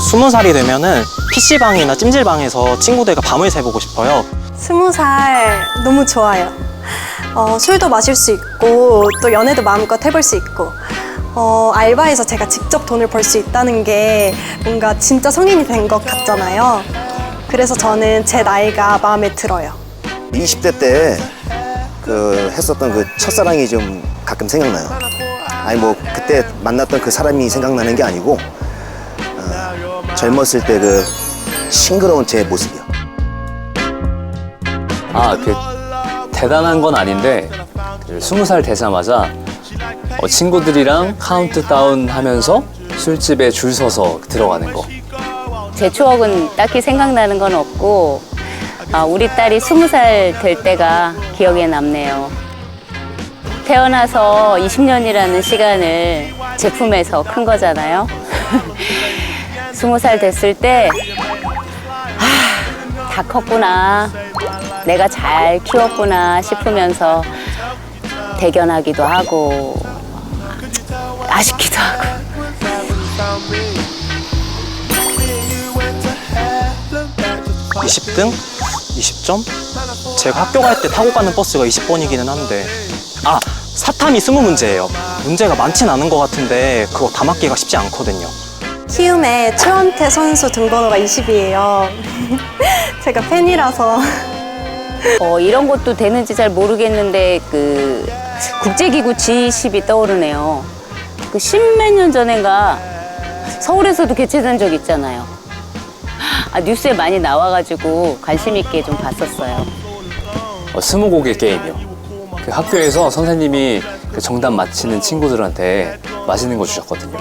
20살이 되면은 PC방이나 찜질방에서 친구들과 밤을 새보고 싶어요. 20살 너무 좋아요. 술도 마실 수 있고 또 연애도 마음껏 해볼 수 있고 알바에서 제가 직접 돈을 벌 수 있다는 게 뭔가 진짜 성인이 된 것 같잖아요. 그래서 저는 제 나이가 마음에 들어요. 20대 때 했었던 그 첫사랑이 좀 가끔 생각나요. 아니 뭐 그때 만났던 그 사람이 생각나는 게 아니고 젊었을 때 그 싱그러운 제 모습이요. 대단한 건 아닌데 20살 되자마자 친구들이랑 카운트다운 하면서 술집에 줄 서서 들어가는 거. 제 추억은 딱히 생각나는 건 없고 우리 딸이 20살 될 때가 기억에 남네요. 태어나서 20년이라는 시간을 제품에서 큰 거잖아요. 20살 됐을 때 다 컸구나, 내가 잘 키웠구나 싶으면서 대견하기도 하고 아쉽기도 하고. (20등) (20점) 제가 학교 갈 때 타고 가는 버스가 20번이기는 한데 사탐이 20문제예요. 문제가 많진 않은 것 같은데 그거 다 맞기가 쉽지 않거든요. 키움의 최원태 선수 등번호가 20이에요. 제가 팬이라서. 이런 것도 되는지 잘 모르겠는데 그 국제기구 G20이 떠오르네요. 그 십몇 년 전인가 서울에서도 개최된 적 있잖아요. 뉴스에 많이 나와가지고 관심 있게 좀 봤었어요. 스무고개 게임이요. 그 학교에서 선생님이 그 정답 맞히는 친구들한테 맛있는 거 주셨거든요.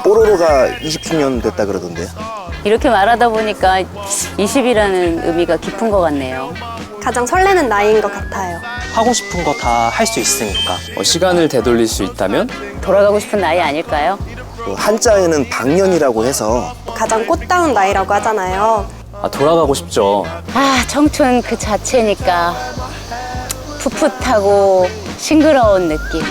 뽀로로가 20주년 됐다 그러던데요. 이렇게 말하다 보니까 20이라는 의미가 깊은 것 같네요. 가장 설레는 나이인 것 같아요. 하고 싶은 거 다 할 수 있으니까. 시간을 되돌릴 수 있다면? 돌아가고 싶은 나이 아닐까요? 한자에는 방년이라고 해서 가장 꽃다운 나이라고 하잖아요. 돌아가고 싶죠. 청춘 그 자체니까 풋풋하고 싱그러운 느낌.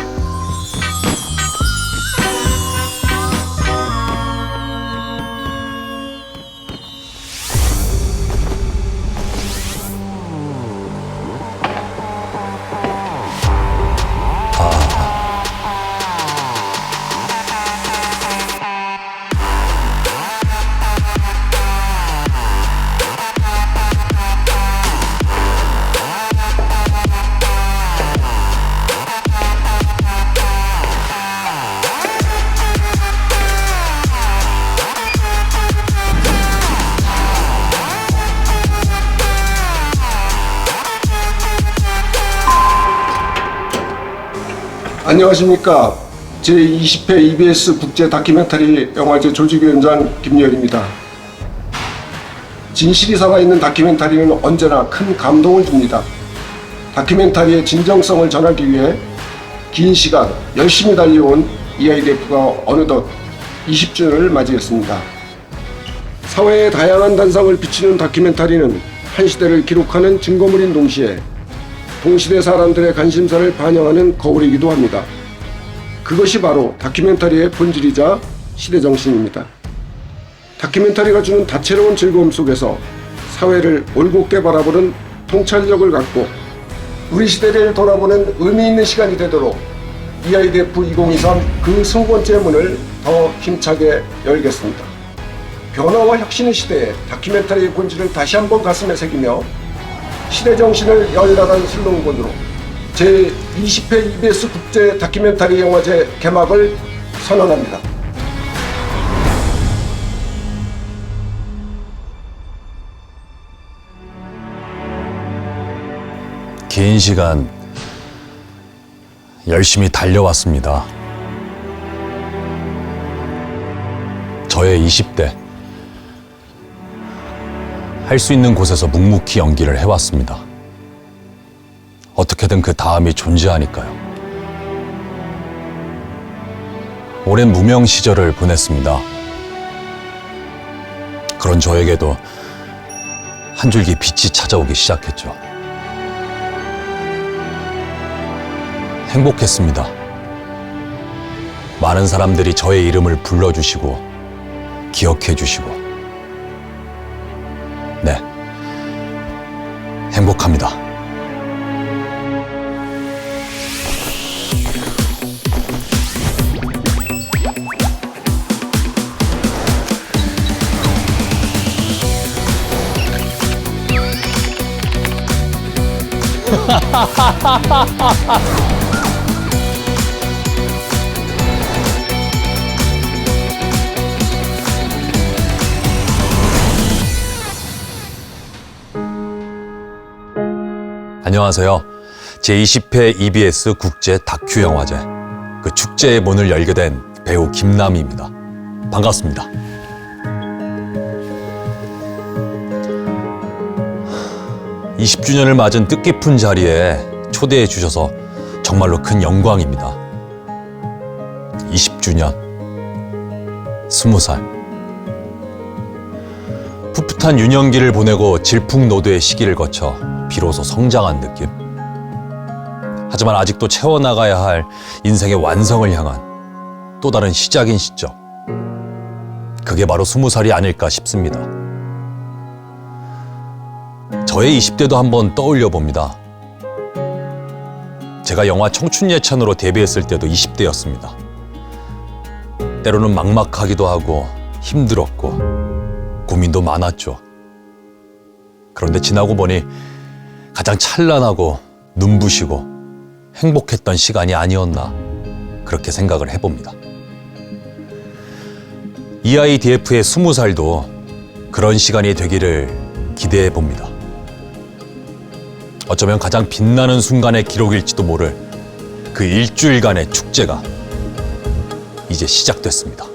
안녕하십니까. 제20회 EBS 국제 다큐멘터리 영화제 조직위원장 김여일입니다. 진실이 살아있는 다큐멘터리는 언제나 큰 감동을 줍니다. 다큐멘터리의 진정성을 전하기 위해 긴 시간 열심히 달려온 EIDF가 어느덧 20주년을 맞이했습니다. 사회의 다양한 단상을 비추는 다큐멘터리는 한 시대를 기록하는 증거물인 동시에 동시대 사람들의 관심사를 반영하는 거울이기도 합니다. 그것이 바로 다큐멘터리의 본질이자 시대정신입니다. 다큐멘터리가 주는 다채로운 즐거움 속에서 사회를 올곧게 바라보는 통찰력을 갖고 우리 시대를 돌아보는 의미 있는 시간이 되도록 EIDF 2023 그 20번째 문을 더 힘차게 열겠습니다. 변화와 혁신의 시대에 다큐멘터리의 본질을 다시 한번 가슴에 새기며 시대정신을 열렬한 슬로건으로 제20회 EBS 국제 다큐멘터리 영화제 개막을 선언합니다. 긴 시간 열심히 달려왔습니다. 저의 20대 할 수 있는 곳에서 묵묵히 연기를 해왔습니다. 어떻게든 그 다음이 존재하니까요. 오랜 무명 시절을 보냈습니다. 그런 저에게도 한 줄기 빛이 찾아오기 시작했죠. 행복했습니다. 많은 사람들이 저의 이름을 불러주시고 기억해 주시고 네, 행복합니다. 안녕하세요. 제20회 EBS 국제 다큐 영화제 그 축제의 문을 열게 된 배우 김남희입니다. 반갑습니다. (20주년을) 맞은 뜻깊은 자리에 초대해 주셔서 정말로 큰 영광입니다. 20주년, 20살. 풋풋한 유년기를 보내고 질풍노도의 시기를 거쳐 비로소 성장한 느낌. 하지만 아직도 채워나가야 할 인생의 완성을 향한 또 다른 시작인 시점. 그게 바로 20살이 아닐까 싶습니다. 저의 20대도 한번 떠올려 봅니다. 제가 영화 청춘예찬으로 데뷔했을 때도 20대였습니다. 때로는 막막하기도 하고 힘들었고 고민도 많았죠. 그런데 지나고 보니 가장 찬란하고 눈부시고 행복했던 시간이 아니었나 그렇게 생각을 해봅니다. EIDF의 20살도 그런 시간이 되기를 기대해 봅니다. 어쩌면 가장 빛나는 순간의 기록일지도 모를 그 일주일간의 축제가 이제 시작됐습니다.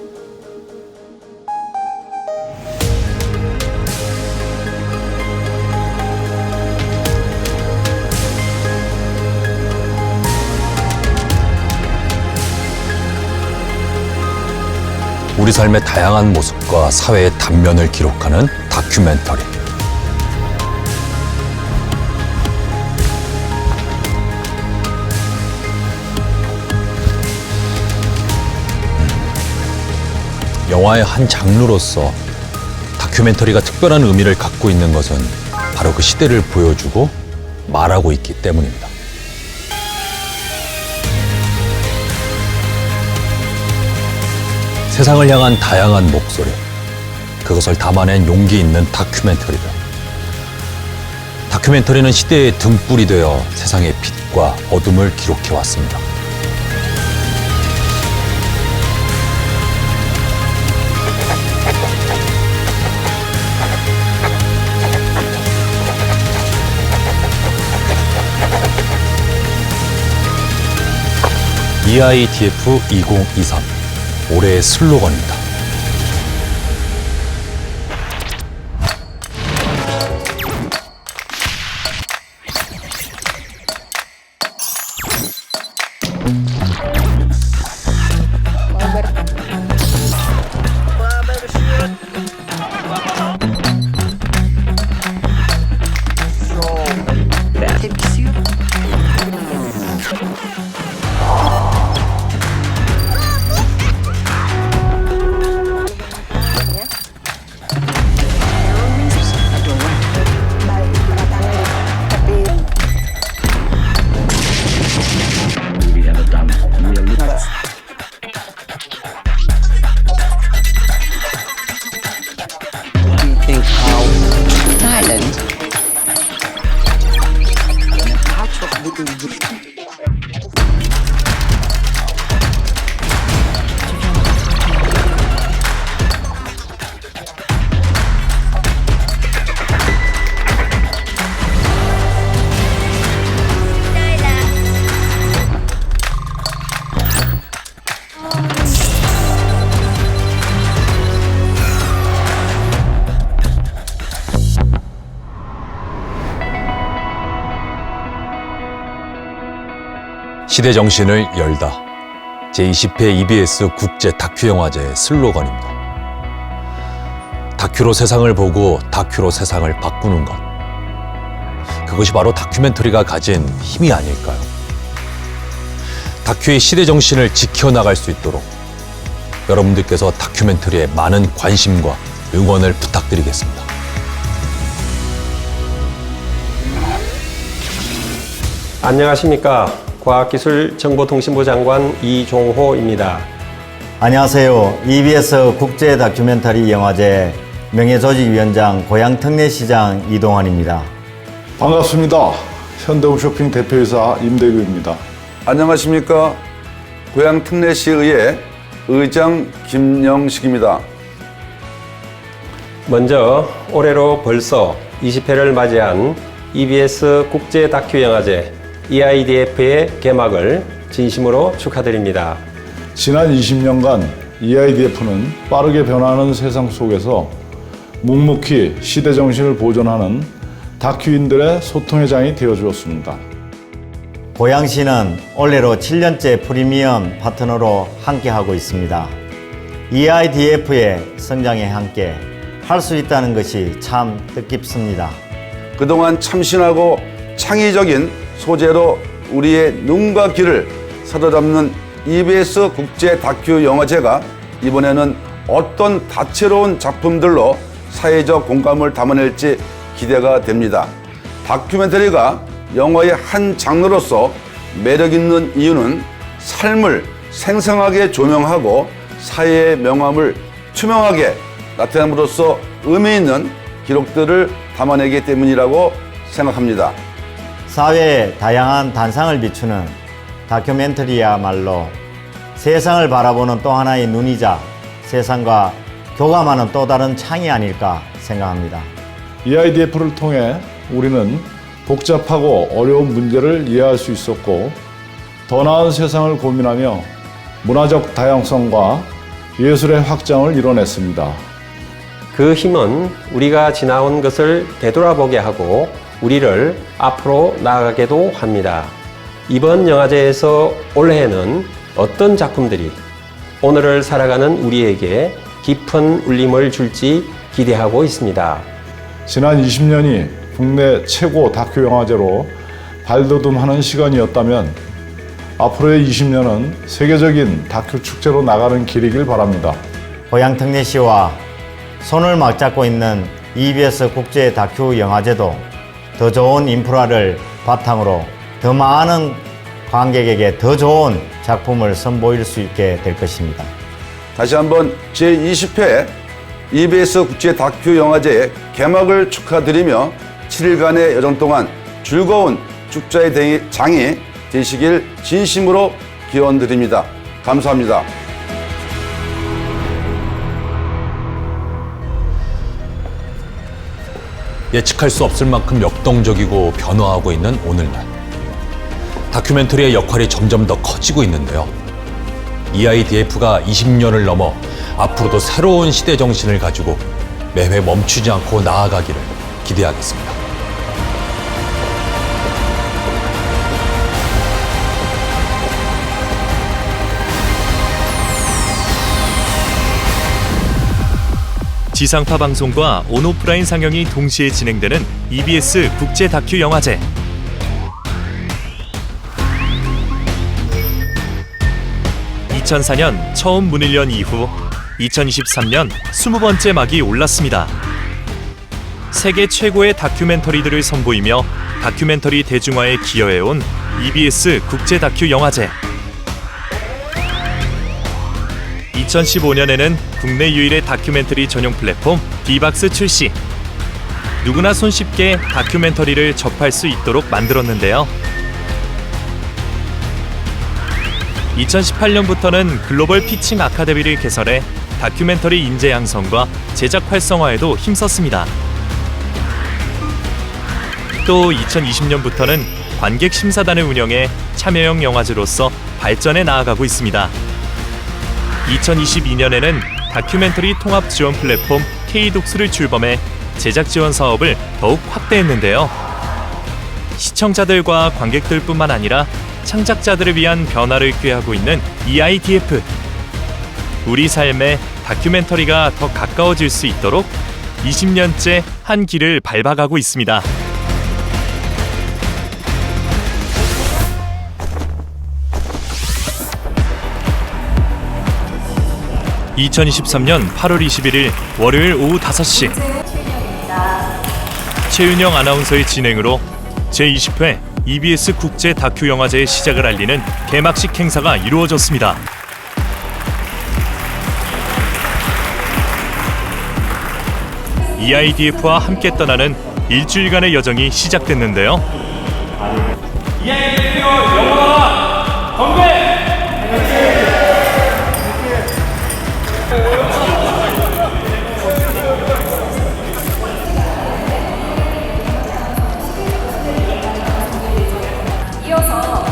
우리 삶의 다양한 모습과 사회의 단면을 기록하는 다큐멘터리. 영화의 한 장르로서 다큐멘터리가 특별한 의미를 갖고 있는 것은 바로 그 시대를 보여주고 말하고 있기 때문입니다. 세상을 향한 다양한 목소리, 그것을 담아낸 용기 있는 다큐멘터리들. 다큐멘터리는 시대의 등불이 되어 세상의 빛과 어둠을 기록해왔습니다. EIDF 2023 올해의 슬로건입니다. 시대 정신을 열다. 제20회 EBS 국제 다큐영화제의 슬로건입니다. 다큐로 세상을 보고 다큐로 세상을 바꾸는 것. 그것이 바로 다큐멘터리가 가진 힘이 아닐까요? 다큐의 시대 정신을 지켜나갈 수 있도록 여러분들께서 다큐멘터리에 많은 관심과 응원을 부탁드리겠습니다. 안녕하십니까. 과학기술정보통신부 장관 이종호입니다. 안녕하세요. EBS 국제 다큐멘터리 영화제 명예조직위원장 고양특례시장 이동환입니다. 반갑습니다. 현대홈쇼핑 대표이사 임대규입니다. 안녕하십니까. 고양특례시의회 의장 김영식입니다. 먼저 올해로 벌써 20회를 맞이한 EBS 국제 다큐 영화제 EIDF의 개막을 진심으로 축하드립니다. 지난 20년간 EIDF는 빠르게 변화하는 세상 속에서 묵묵히 시대 정신을 보존하는 다큐인들의 소통의 장이 되어주었습니다. 고양시는 올해로 7년째 프리미엄 파트너로 함께하고 있습니다. EIDF의 성장에 함께 할 수 있다는 것이 참 뜻깊습니다. 그동안 참신하고 창의적인 소재로 우리의 눈과 귀를 사로잡는 EBS 국제 다큐 영화제가 이번에는 어떤 다채로운 작품들로 사회적 공감을 담아낼지 기대가 됩니다. 다큐멘터리가 영화의 한 장르로서 매력 있는 이유는 삶을 생생하게 조명하고 사회의 명암을 투명하게 나타냄으로써 의미 있는 기록들을 담아내기 때문이라고 생각합니다. 사회의 다양한 단상을 비추는 다큐멘터리야말로 세상을 바라보는 또 하나의 눈이자 세상과 교감하는 또 다른 창이 아닐까 생각합니다. EIDF를 통해 우리는 복잡하고 어려운 문제를 이해할 수 있었고 더 나은 세상을 고민하며 문화적 다양성과 예술의 확장을 이뤄냈습니다. 그 힘은 우리가 지나온 것을 되돌아보게 하고 우리를 앞으로 나아가게도 합니다. 이번 영화제에서 올해에는 어떤 작품들이 오늘을 살아가는 우리에게 깊은 울림을 줄지 기대하고 있습니다. 지난 20년이 국내 최고 다큐 영화제로 발돋움하는 시간이었다면 앞으로의 20년은 세계적인 다큐 축제로 나가는 길이길 바랍니다. 고양특례시와 손을 맞잡고 있는 EBS 국제 다큐 영화제도 더 좋은 인프라를 바탕으로 더 많은 관객에게 더 좋은 작품을 선보일 수 있게 될 것입니다. 다시 한번 제20회 EBS 국제 다큐 영화제의 개막을 축하드리며 7일간의 여정 동안 즐거운 축제의 장이 되시길 진심으로 기원드립니다. 감사합니다. 예측할 수 없을 만큼 역동적이고 변화하고 있는 오늘날. 다큐멘터리의 역할이 점점 더 커지고 있는데요. EIDF가 20년을 넘어 앞으로도 새로운 시대 정신을 가지고 매회 멈추지 않고 나아가기를 기대하겠습니다. 지상파 방송과 온오프라인 상영이 동시에 진행되는 EBS 국제 다큐 영화제. (2004년) 처음 문을 연 이후 2023년 20번째 막이 올랐습니다. 세계 최고의 다큐멘터리들을 선보이며 다큐멘터리 대중화에 기여해온 EBS 국제 다큐 영화제. 2015년에는 국내 유일의 다큐멘터리 전용 플랫폼 D박스 출시. 누구나 손쉽게 다큐멘터리를 접할 수 있도록 만들었는데요. 2018년부터는 글로벌 피칭 아카데미를 개설해 다큐멘터리 인재 양성과 제작 활성화에도 힘썼습니다. 또 2020년부터는 관객 심사단을 운영해 참여형 영화제로서 발전해 나아가고 있습니다. 2022년에는 다큐멘터리 통합 지원 플랫폼 K독수를 출범해 제작 지원 사업을 더욱 확대했는데요. 시청자들과 관객들뿐만 아니라 창작자들을 위한 변화를 꾀하고 있는 EIDF. 우리 삶에 다큐멘터리가 더 가까워질 수 있도록 20년째 한 길을 밟아가고 있습니다. 2023년 8월 21일 월요일 오후 5시 최윤영 아나운서의 진행으로 제20회 EBS 국제 다큐 영화제의 시작을 알리는 개막식 행사가 이루어졌습니다. EIDF와 함께 떠나는 일주일간의 여정이 시작됐는데요. EIDF 영화 건배! 이어서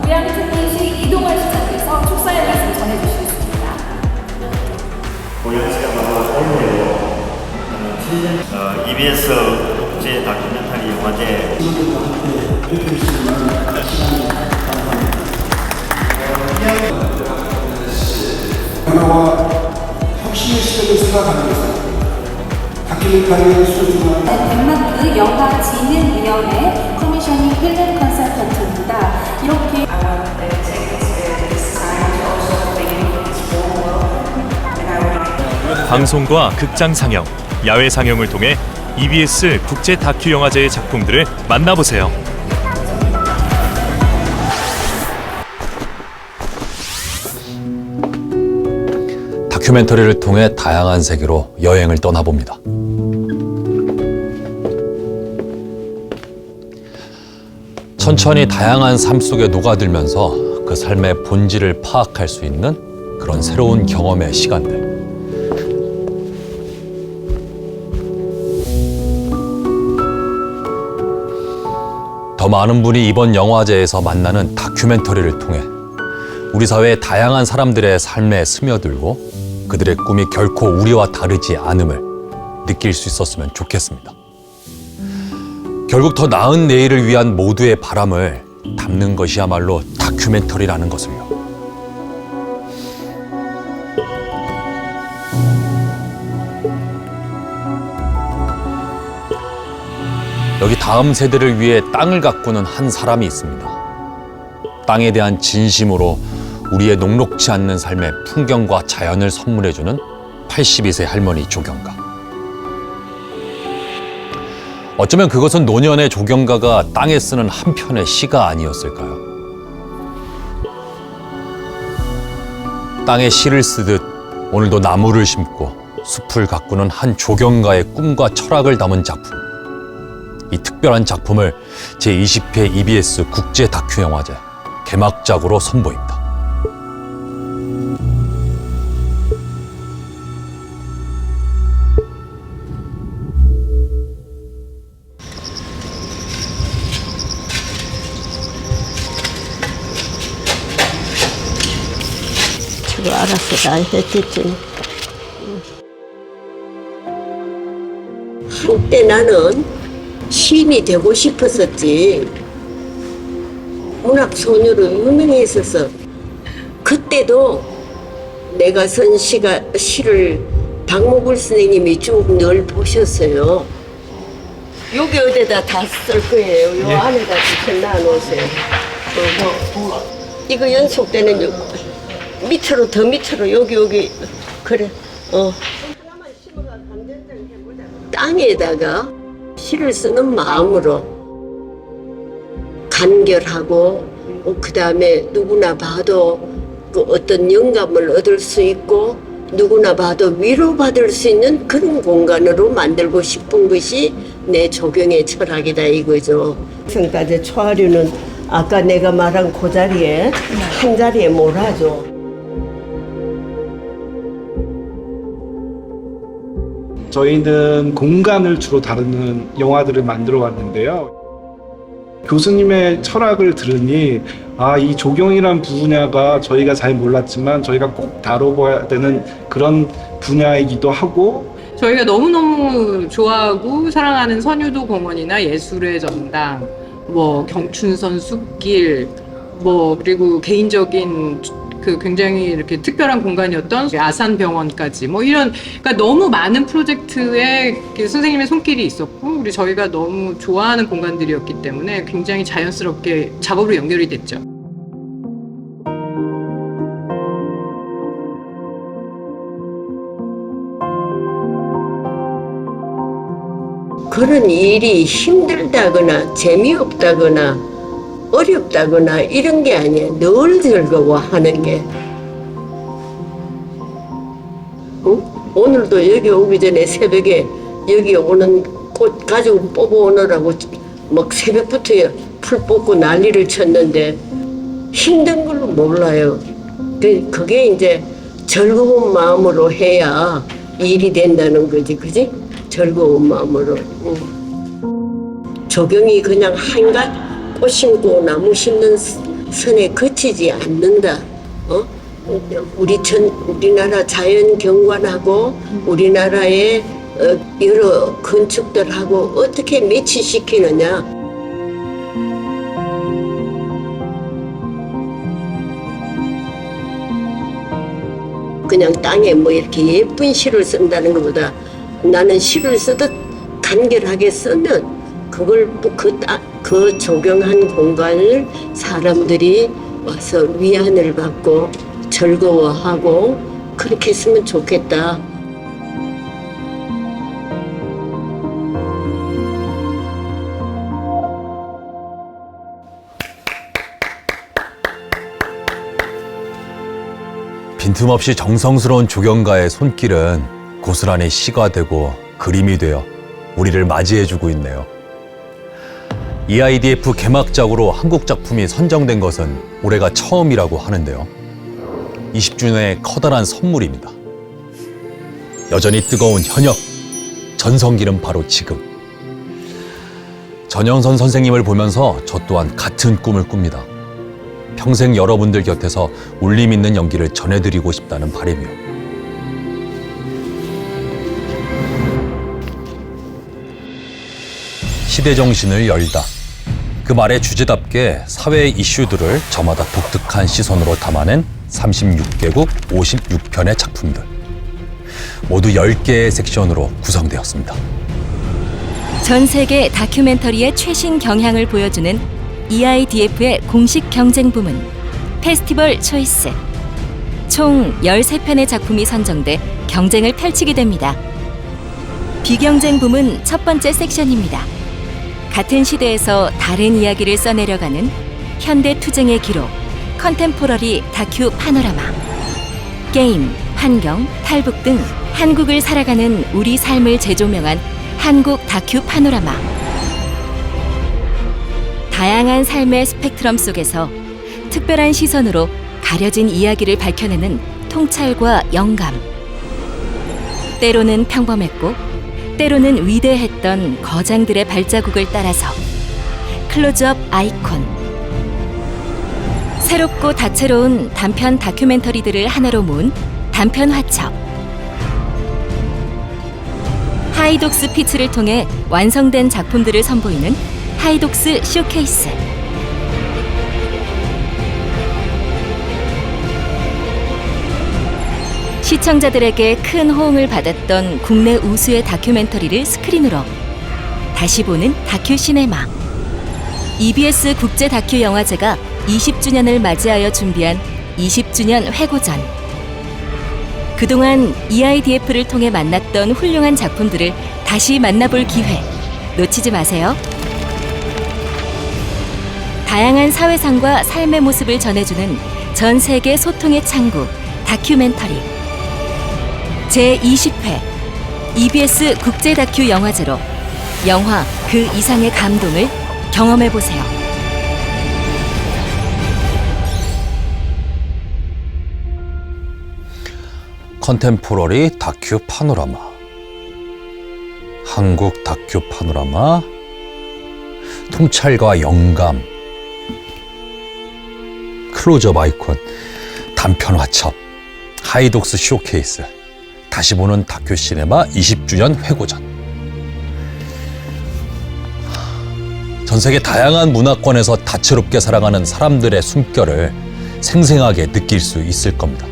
고향 특민시 이동환 시장께서 축사의 말씀 전해주시겠습니다. 고향시가 바로 올해요. EBS 국제 다큐멘터리 영화제 변화와 혁신의 시대를 생각하면서 다큐멘터리의 소중한 덴마크 영화진흥위원회 커미셔닝 필름 컨설턴트입니다. 이렇게 방송과 극장 상영, 야외 상영을 통해 EBS 국제 다큐 영화제의 작품들을 만나보세요. 다큐멘터리를 통해 다양한 세계로 여행을 떠나봅니다. 천천히 다양한 삶 속에 녹아들면서 그 삶의 본질을 파악할 수 있는 그런 새로운 경험의 시간들. 더 많은 분이 이번 영화제에서 만나는 다큐멘터리를 통해 우리 사회의 다양한 사람들의 삶에 스며들고 그들의 꿈이 결코 우리와 다르지 않음을 느낄 수 있었으면 좋겠습니다. 결국 더 나은 내일을 위한 모두의 바람을 담는 것이야말로 다큐멘터리라는 것을요. 여기 다음 세대를 위해 땅을 가꾸는 한 사람이 있습니다. 땅에 대한 진심으로 우리의 녹록지 않는 삶의 풍경과 자연을 선물해주는 82세 할머니 조경가. 어쩌면 그것은 노년의 조경가가 땅에 쓰는 한 편의 시가 아니었을까요? 땅에 시를 쓰듯 오늘도 나무를 심고 숲을 가꾸는 한 조경가의 꿈과 철학을 담은 작품. 이 특별한 작품을 제20회 EBS 국제 다큐 영화제 개막작으로 선보입니다. 저거 알아서 다 했겠지. 한때 나는 시인이 되고 싶었었지. 문학 소녀로 유명했었어. 그때도 내가 쓴 시를 박목을 선생님이 쭉 늘 보셨어요. 여기 어디다 다 쓸 거예요. 요 안에다 지금 놔놓으세요. 이거 연속되는 요 밑으로 더 밑으로 여기 그래. 땅에다가 시를 쓰는 마음으로 간결하고 그 다음에 누구나 봐도 그 어떤 영감을 얻을 수 있고 누구나 봐도 위로받을 수 있는 그런 공간으로 만들고 싶은 것이 내 조경의 철학이다 이거죠. 지금까지 초하류는 아까 내가 말한 그 자리에 한 자리에 몰아줘. 저희는 공간을 주로 다루는 영화들을 만들어 왔는데요. 교수님의 철학을 들으니 이 조경이란 분야가 저희가 잘 몰랐지만 저희가 꼭 다뤄봐야 되는 그런 분야이기도 하고 저희가 너무너무 좋아하고 사랑하는 선유도 공원이나 예술의 전당, 경춘선 숲길, 그리고 개인적인 그 굉장히 이렇게 특별한 공간이었던 아산병원까지 이런 그러니까 너무 많은 프로젝트에 선생님의 손길이 있었고 우리 저희가 너무 좋아하는 공간들이었기 때문에 굉장히 자연스럽게 작업으로 연결이 됐죠. 그런 일이 힘들다거나 재미없다거나 어렵다거나 이런 게 아니야. 늘 즐거워하는 게. 오늘도 여기 오기 전에 새벽에 여기 오는 꽃 가지고 뽑아오느라고 막 새벽부터 풀 뽑고 난리를 쳤는데 힘든 걸 몰라요. 그게 이제 즐거운 마음으로 해야 일이 된다는 거지, 그지? 즐거운 마음으로. 조경이 그냥 한갓 꽃 심고 나무 심는 선에 그치지 않는다. 우리나라 자연 경관하고 우리나라의 여러 건축들하고 어떻게 매치시키느냐. 그냥 땅에 뭐 이렇게 예쁜 시를 쓴다는 것보다 나는 시를 쓰듯 간결하게 쓰면 그걸 그 조경한 공간을 사람들이 와서 위안을 받고 즐거워하고 그렇게 했으면 좋겠다. 빈틈없이 정성스러운 조경가의 손길은 고스란히 시가 되고 그림이 되어 우리를 맞이해주고 있네요. EIDF 개막작으로 한국 작품이 선정된 것은 올해가 처음이라고 하는데요. 20주년의 커다란 선물입니다. 여전히 뜨거운 현역, 전성기는 바로 지금. 전영선 선생님을 보면서 저 또한 같은 꿈을 꿉니다. 평생 여러분들 곁에서 울림 있는 연기를 전해드리고 싶다는 바람이요. 시대 정신을 열다. 그 말의 주제답게 사회의 이슈들을 저마다 독특한 시선으로 담아낸 36개국 56편의 작품들. 모두 10개의 섹션으로 구성되었습니다. 전 세계 다큐멘터리의 최신 경향을 보여주는 EIDF의 공식 경쟁 부문 페스티벌 초이스. 총 13편의 작품이 선정돼 경쟁을 펼치게 됩니다. 비경쟁 부문 첫 번째 섹션입니다. 같은 시대에서 다른 이야기를 써내려가는 현대 투쟁의 기록, 컨템포러리 다큐 파노라마. 게임, 환경, 탈북 등 한국을 살아가는 우리 삶을 재조명한 한국 다큐 파노라마. 다양한 삶의 스펙트럼 속에서 특별한 시선으로 가려진 이야기를 밝혀내는 통찰과 영감. 때로는 평범했고 때로는 위대했던 거장들의 발자국을 따라서 클로즈업 아이콘. 새롭고 다채로운 단편 다큐멘터리들을 하나로 모은 단편 화첩. 하이독스 피츠를 통해 완성된 작품들을 선보이는 하이독스 쇼케이스. 시청자들에게 큰 호응을 받았던 국내 우수의 다큐멘터리를 스크린으로 다시 보는 다큐 시네마. EBS 국제 다큐 영화제가 20주년을 맞이하여 준비한 20주년 회고전. 그동안 EIDF를 통해 만났던 훌륭한 작품들을 다시 만나볼 기회 놓치지 마세요. 다양한 사회상과 삶의 모습을 전해주는 전 세계 소통의 창구 다큐멘터리. 제20회 EBS 국제 다큐 영화제로 영화 그 이상의 감동을 경험해보세요. 컨템포러리 다큐 파노라마, 한국 다큐 파노라마, 통찰과 영감, 클로즈업 아이콘, 단편 화첩, 하이독스 쇼케이스, 다시 보는 다큐 시네마 20주년 회고전. 전 세계 다양한 문화권에서 다채롭게 살아가는 사람들의 숨결을 생생하게 느낄 수 있을 겁니다.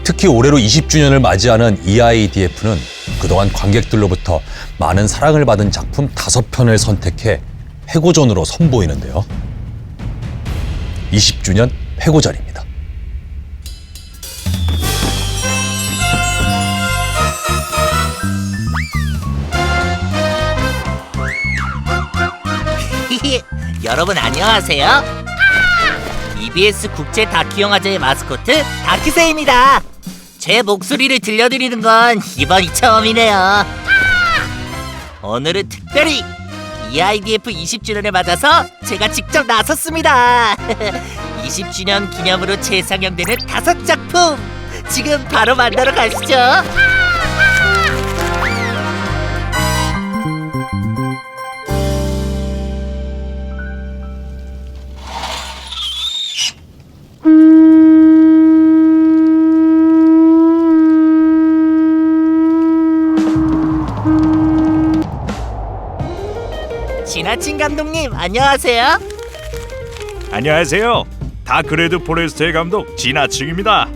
특히 올해로 20주년을 맞이하는 EIDF는 그동안 관객들로부터 많은 사랑을 받은 작품 5편을 선택해 회고전으로 선보이는데요. 20주년 회고전입니다. 여러분 안녕하세요. EBS 국제 다큐영화제의 마스코트 다큐새입니다. 제 목소리를 들려드리는 건 이번이 처음이네요. 오늘은 특별히 EIDF 20주년을 맞아서 제가 직접 나섰습니다. 20주년 기념으로 재상영되는 5작품 지금 바로 만나러 가시죠. 지나친 감독님 안녕하세요. 안녕하세요. 다크레드 포레스트의 감독 지나층입니다.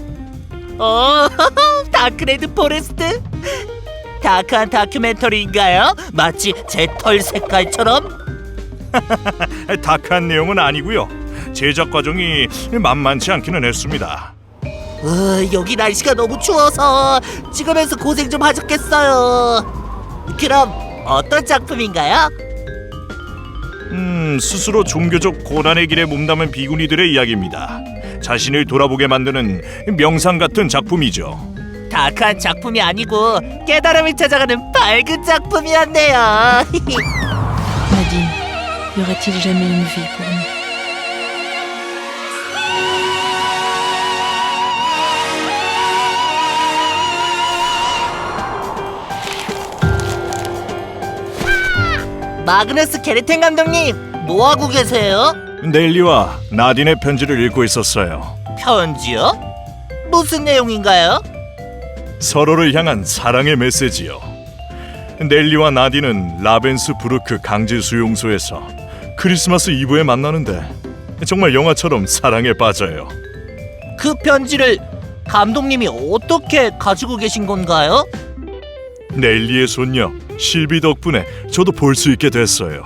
오, 다크레드 포레스트? 다크한 다큐멘터리인가요? 마치 제 털 색깔처럼? 다크한 내용은 아니고요. 제작 과정이 만만치 않기는 했습니다. 여기 날씨가 너무 추워서 찍으면서 고생 좀 하셨겠어요. 그럼 어떤 작품인가요? 스스로 종교적 고난의 길에 몸담은 비구니들의 이야기입니다. 자신을 돌아보게 만드는 명상 같은 작품이죠. 다크한 작품이 아니고 깨달음을 찾아가는 밝은 작품이었네요. Nadine, y aurait-il jamais une vie pour nous? 마그너스 게르텐 감독님, 뭐 하고 계세요? 넬리와 나딘의 편지를 읽고 있었어요. 편지요? 무슨 내용인가요? 서로를 향한 사랑의 메시지요. 넬리와 나딘은 라벤스 브루크 강제 수용소에서 크리스마스 이브에 만나는데 정말 영화처럼 사랑에 빠져요. 그 편지를 감독님이 어떻게 가지고 계신 건가요? 넬리의 손녀 실비 덕분에 저도 볼 수 있게 됐어요.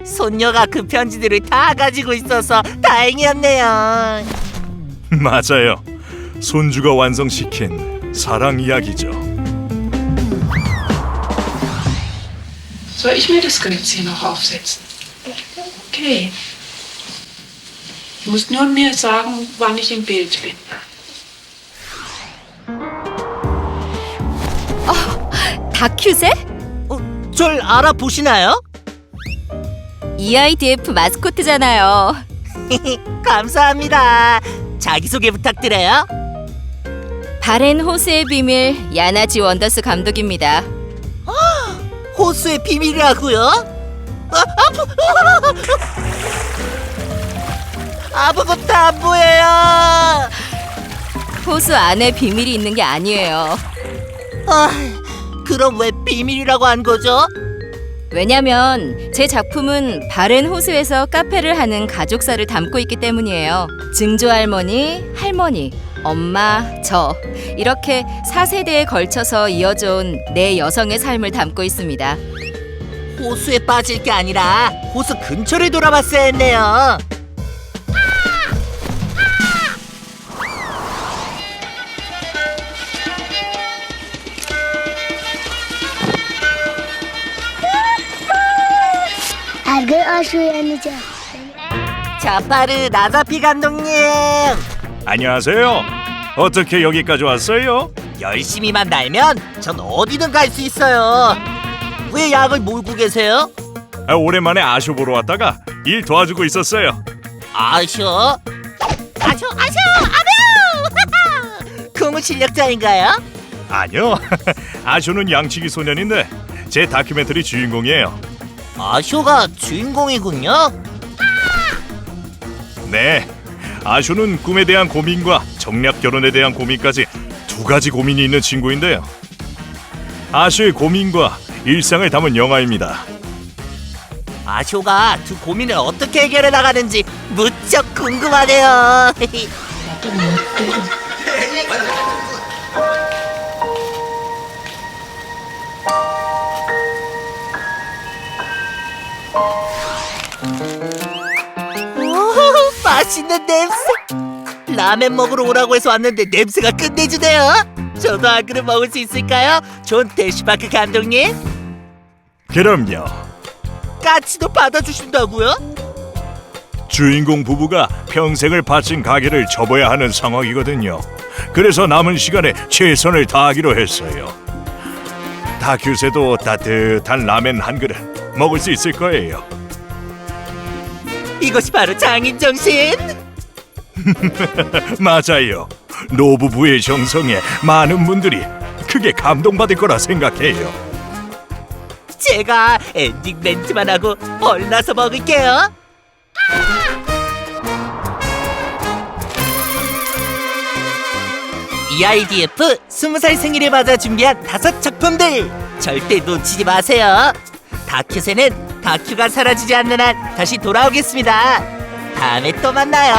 손녀가 그 편지들을 다 가지고 있어서 다행이었네요. 맞아요. 손주가 완성시킨 사랑 이야기죠. Soll ich mir das Skript hier noch aufsetzen? Okay. Du musst nur mir sagen, wann ich im Bild bin. 다큐새? 절 알아보시나요? EIDF 마스코트잖아요. 감사합니다. 자기소개 부탁드려요. 바렌 호수의 비밀 야나지 원더스 감독입니다. 호수의 비밀이라고요? 아무것도 안 보여요. 호수 안에 비밀이 있는 게 아니에요. 그럼 왜 비밀이라고 한 거죠? 왜냐면 제 작품은 바렌 호수에서 카페를 하는 가족사를 담고 있기 때문이에요. 증조 할머니, 할머니, 엄마, 저 이렇게 4세대에 걸쳐서 이어져온 네 여성의 삶을 담고 있습니다. 호수에 빠질 게 아니라 호수 근처를 돌아봤어야 했네요. 자파르 나자피 감독님. 안녕하세요. 어떻게 여기까지 왔어요? 열심히만 날면 전 어디든 갈 수 있어요. 왜 약을 몰고 계세요? 오랜만에 아쇼 보러 왔다가 일 도와주고 있었어요. 아쇼? 아쇼 아뇨! 고무 실력자인가요? 아니요. 아쇼는 양치기 소년인데 제 다큐멘터리 주인공이에요. 아쇼가 주인공이군요. 네. 아쇼는 꿈에 대한 고민과 정략 결혼에 대한 고민까지 두 가지 고민이 있는 친구인데요. 아쇼의 고민과 일상을 담은 영화입니다. 아쇼가 두 고민을 어떻게 해결해 나가는지 무척 궁금하네요. 오, 맛있는 냄새. 라멘 먹으러 오라고 해서 왔는데 냄새가 끝내주네요. 저도 한 그릇 먹을 수 있을까요? 존 대시바크 감독님? 그럼요. 까치도 받아주신다고요? 주인공 부부가 평생을 바친 가게를 접어야 하는 상황이거든요. 그래서 남은 시간에 최선을 다하기로 했어요. 다큐새도 따뜻한 라멘 한 그릇 먹을 수 있을 거예요. 이것이 바로 장인 정신. 맞아요. 노부부의 정성에 많은 분들이 크게 감동받을 거라 생각해요. 제가 엔딩 멘트만 하고 얼나서 먹을게요. EIDF 20살 생일을 맞아 준비한 5작품들 절대 놓치지 마세요. 다큐새는 다큐가 사라지지 않는 한 다시 돌아오겠습니다. 다음에 또 만나요.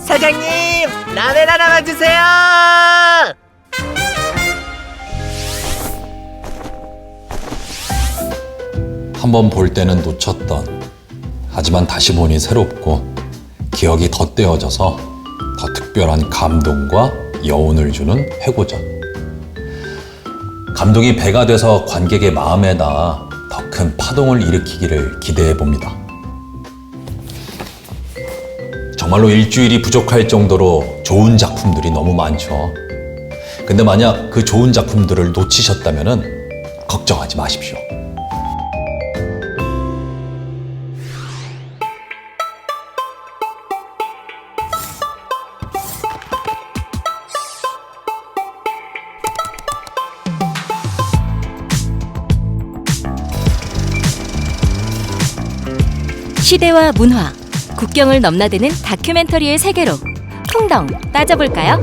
사장님, 라멘 하나만 주세요. 한번 볼 때는 놓쳤던, 하지만 다시 보니 새롭고 기억이 덧대어져서 더 특별한 감동과 여운을 주는 회고전. 감동이 배가 돼서 관객의 마음에다 더 큰 파동을 일으키기를 기대해 봅니다. 정말로 일주일이 부족할 정도로 좋은 작품들이 너무 많죠. 근데 만약 그 좋은 작품들을 놓치셨다면 걱정하지 마십시오. 시대와 문화, 국경을 넘나드는 다큐멘터리의 세계로 풍덩 따져볼까요?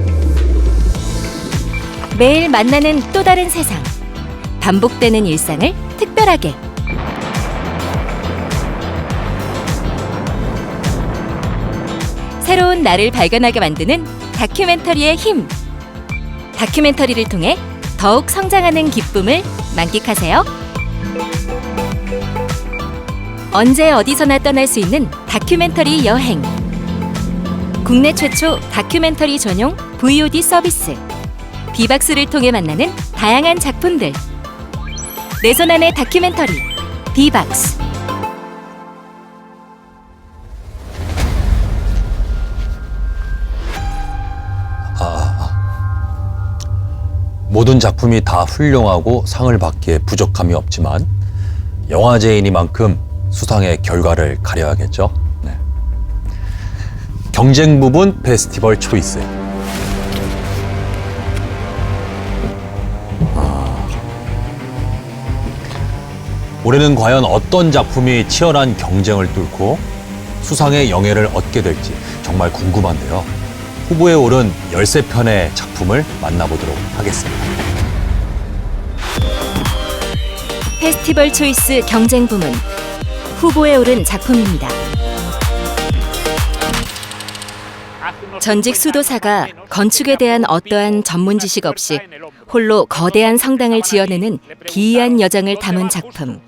매일 만나는 또 다른 세상, 반복되는 일상을 특별하게. 새로운 나를 발견하게 만드는 다큐멘터리의 힘. 다큐멘터리를 통해 더욱 성장하는 기쁨을 만끽하세요. 언제 어디서나 떠날 수 있는 다큐멘터리 여행. 국내 최초 다큐멘터리 전용 VOD 서비스. 비박스를 통해 만나는 다양한 작품들. 내 손 안의 다큐멘터리 비박스. 모든 작품이 다 훌륭하고 상을 받기에 부족함이 없지만 영화제이니만큼 수상의 결과를 가려야겠죠. 네. 경쟁 부분 페스티벌 초이스. 올해는 과연 어떤 작품이 치열한 경쟁을 뚫고 수상의 영예를 얻게 될지 정말 궁금한데요. 후보에 오른 13편의 작품을 만나보도록 하겠습니다. 페스티벌 초이스 경쟁 부문 후보에 오른 작품입니다. 전직 수도사가 건축에 대한 어떠한 전문 지식 없이 홀로 거대한 성당을 지어내는 기이한 여정을 담은 작품.